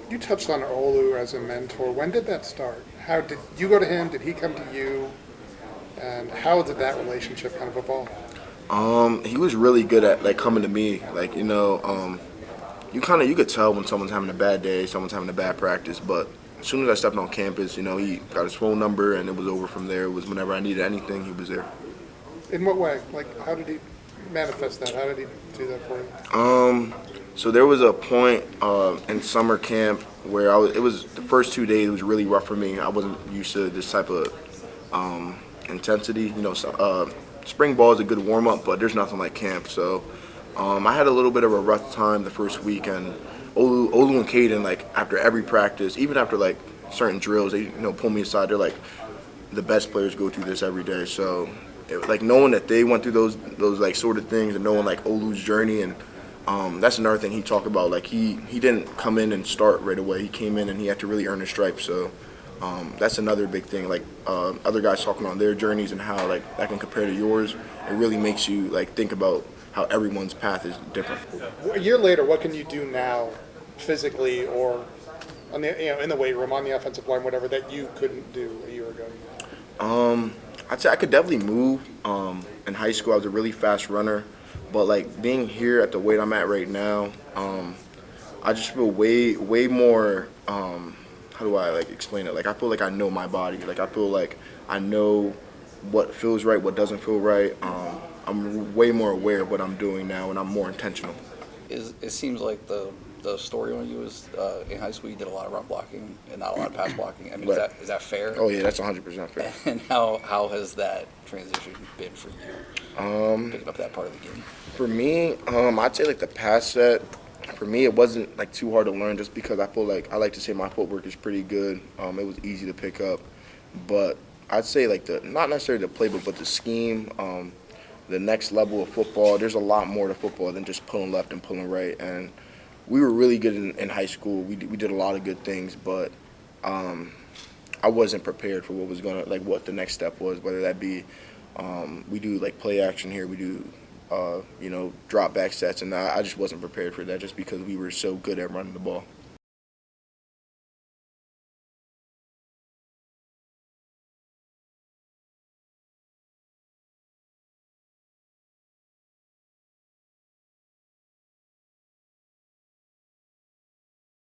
You touched on Olu as a mentor. When did that start? How did you go to him? Did he come to you? And how did that relationship kind of evolve? He was really good at like coming to me. Like you could tell when someone's having a bad day, someone's having a bad practice. But as soon as I stepped on campus, he got his phone number, and it was over from there. It was whenever I needed anything, he was there. In what way? Like, how did he manifest that? How did he do that for you? So there was a point in summer camp where it was the first 2 days. It was really rough for me. I wasn't used to this type of intensity. Spring ball is a good warm up, but there's nothing like camp. So I had a little bit of a rough time the first week, and Olu and Caden, like after every practice, even after like certain drills, they pull me aside. They're like, the best players go through this every day. So like knowing that they went through those like sort of things, and knowing like Olu's journey, and that's another thing he talked about. Like he didn't come in and start right away. He came in and he had to really earn his stripes. So that's another big thing. Like other guys talking on their journeys and how like that can compare to yours. It really makes you like think about how everyone's path is different. A year later, what can you do now, physically or on the in the weight room, on the offensive line, whatever, that you couldn't do a year ago? I'd say I could definitely move. In high school, I was a really fast runner, but like being here at the weight I'm at right now, I just feel way more. How do I like explain it? Like I feel like I know my body. Like I feel like I know what feels right, what doesn't feel right. I'm way more aware of what I'm doing now, and I'm more intentional. It seems like the story when you was in high school, you did a lot of run blocking and not a lot of pass blocking. I mean, Right. is that fair? Oh yeah, that's 100% fair. And how has that transition been for you? Picking up that part of the game. For me, I'd say like the pass set. For me, it wasn't like too hard to learn, just because I feel like I like to say my footwork is pretty good. It was easy to pick up, but I'd say like the not necessarily the playbook, but the scheme, the next level of football. There's a lot more to football than just pulling left and pulling right. And we were really good in high school. We did a lot of good things, but I wasn't prepared for what the next step was. Whether that be we do like play action here, we do drop back sets, and I just wasn't prepared for that just because we were so good at running the ball.